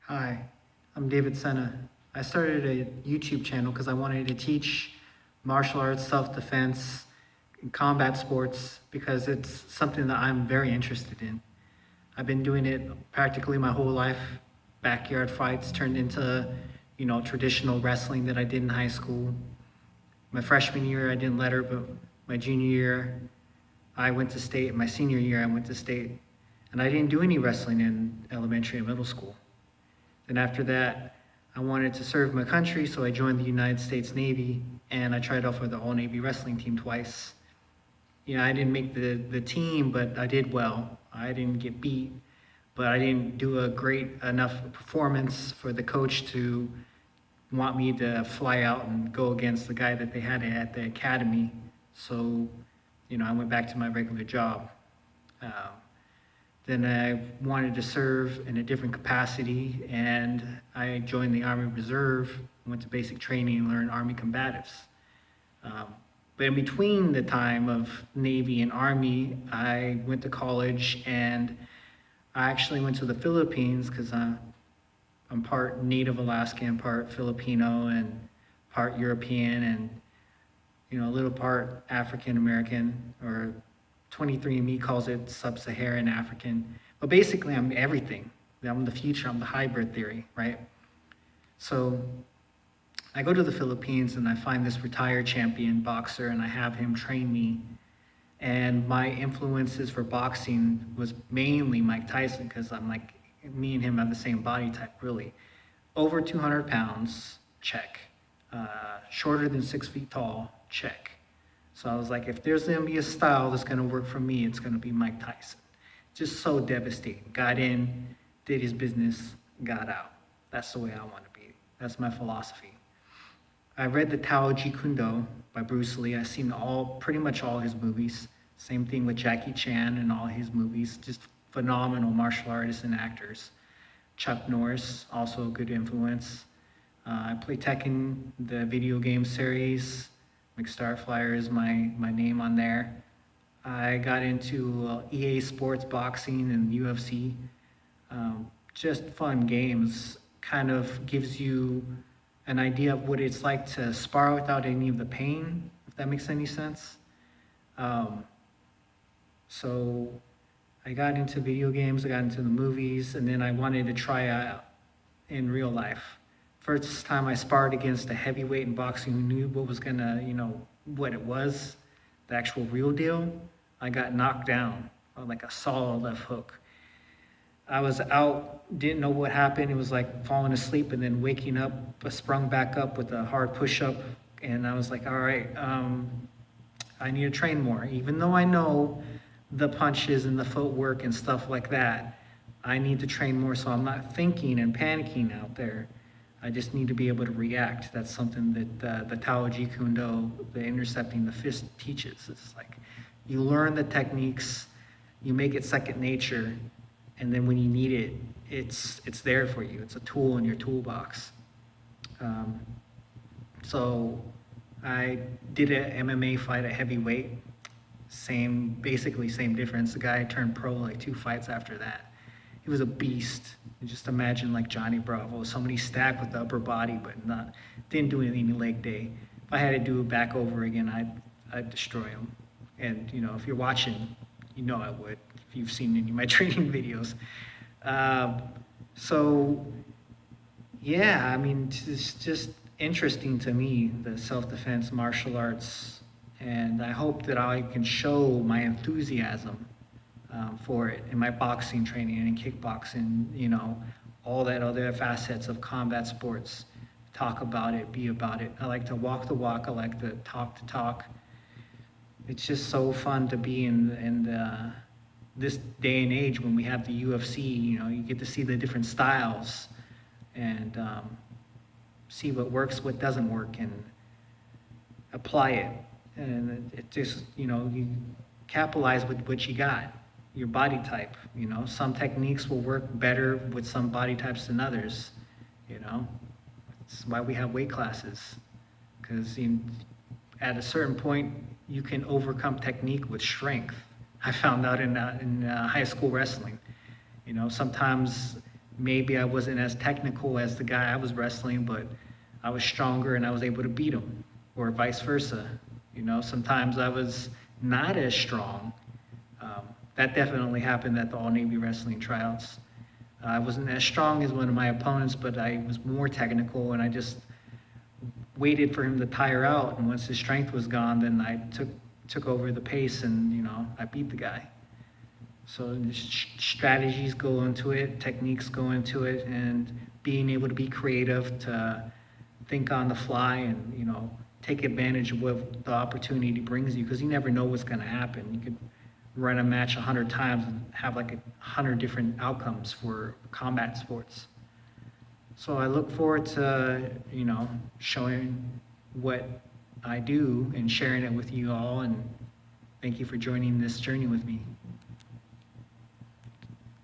Hi, I'm David Senna. I started a YouTube channel because I wanted to teach martial arts, self-defense, and combat sports because it's something that I'm very interested in. I've been doing it practically my whole life. Backyard fights turned into, traditional wrestling that I did in high school. My freshman year, I didn't let her, but my junior year, I went to state. My senior year, I went to state. And I didn't do any wrestling in elementary and middle school. Then after that, I wanted to serve my country, so I joined the United States Navy, and I tried out for the All Navy wrestling team twice. I didn't make the team, but I did well. I didn't get beat, but I didn't do a great enough performance for the coach to want me to fly out and go against the guy that they had at the academy. So, I went back to my regular job. Um, then I wanted to serve in a different capacity, and I joined the Army Reserve, went to basic training and learned Army combatives. Um, but in between the time of Navy and Army, I went to college, and I actually went to the Philippines because I'm part Native Alaskan, part Filipino, and part European, and a little part African American, or 23andMe calls it sub-Saharan African. But basically, I'm everything. I'm the future. I'm the hybrid theory, right? So I go to the Philippines and I find this retired champion boxer, and I have him train me. And my influences for boxing was mainly Mike Tyson, because I'm like, me and him have the same body type, really. Over 200 pounds, check. Shorter than 6 feet tall, check. So I was like, if there's gonna be a style that's gonna work for me, it's gonna be Mike Tyson. Just so devastating. Got in, did his business, got out. That's the way I want to be. That's my philosophy. I read the Tao Jeet Kune Do by Bruce Lee. I've seen pretty much all his movies. Same thing with Jackie Chan and all his movies. Just phenomenal martial artists and actors. Chuck Norris, also a good influence. I play Tekken, the video game series. McStarflyer is my name on there. I got into EA Sports Boxing and UFC. Just fun games. Kind of gives you an idea of what it's like to spar without any of the pain, if that makes any sense. Um, so I got into video games, I got into the movies, and then I wanted to try out in real life. First time I sparred against a heavyweight in boxing who knew what was gonna, what it was, the actual real deal, I got knocked down on like a solid left hook. I was out, didn't know what happened. It was like falling asleep and then waking up, sprung back up with a hard push up. And I was like, all right, I need to train more. Even though I know the punches and the footwork and stuff like that, I need to train more so I'm not thinking and panicking out there. I just need to be able to react. That's something that the Tao Jeet Kune Do, the intercepting the fist, teaches. It's like you learn the techniques, you make it second nature, and then when you need it, it's there for you. It's a tool in your toolbox. Um, so I did an MMA fight at heavyweight. Basically same difference. The guy turned pro like 2 fights after that. He was a beast. And just imagine like Johnny Bravo, somebody stacked with the upper body, but didn't do any leg day. If I had to do it back over again, I'd destroy him. And if you're watching, I would. If you've seen any of my training videos. So yeah, I mean, it's just interesting to me, the self-defense martial arts, and I hope that I can show my enthusiasm for it in my boxing training and in kickboxing, all that other facets of combat sports. Talk about it, be about it. I like to walk the walk. I like to talk. It's just so fun to be in this day and age when we have the UFC. You get to see the different styles and see what works, what doesn't work, and apply it. And it just, you capitalize with what you got, your body type. Some techniques will work better with some body types than others. That's why we have weight classes, because at a certain point, you can overcome technique with strength. I found out in high school wrestling. Sometimes maybe I wasn't as technical as the guy I was wrestling, but I was stronger and I was able to beat him, or vice versa. Sometimes I was not as strong. That definitely happened at the All Navy Wrestling tryouts. I wasn't as strong as one of my opponents, but I was more technical, and I just waited for him to tire out. And once his strength was gone, then I took over the pace, and I beat the guy. So strategies go into it, techniques go into it, and being able to be creative, to think on the fly, and take advantage of what the opportunity brings you, because you never know what's going to happen. You could run a match 100 times and have like 100 different outcomes for combat sports. So I look forward to showing what I do and sharing it with you all, and thank you for joining this journey with me.